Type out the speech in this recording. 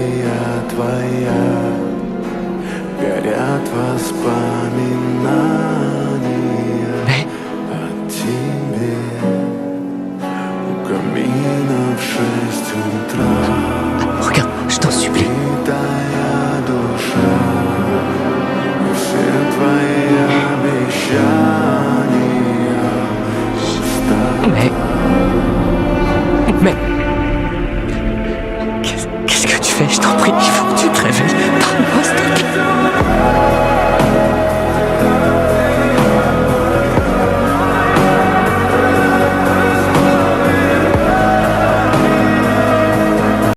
статуя твоя, горят воспоминания о тебе. У камина в 6 утра. Regarde, je t'en supplie. Твоя душа и все твои обещания Mais... Qu'est-ce que tu fais, je t'en prie?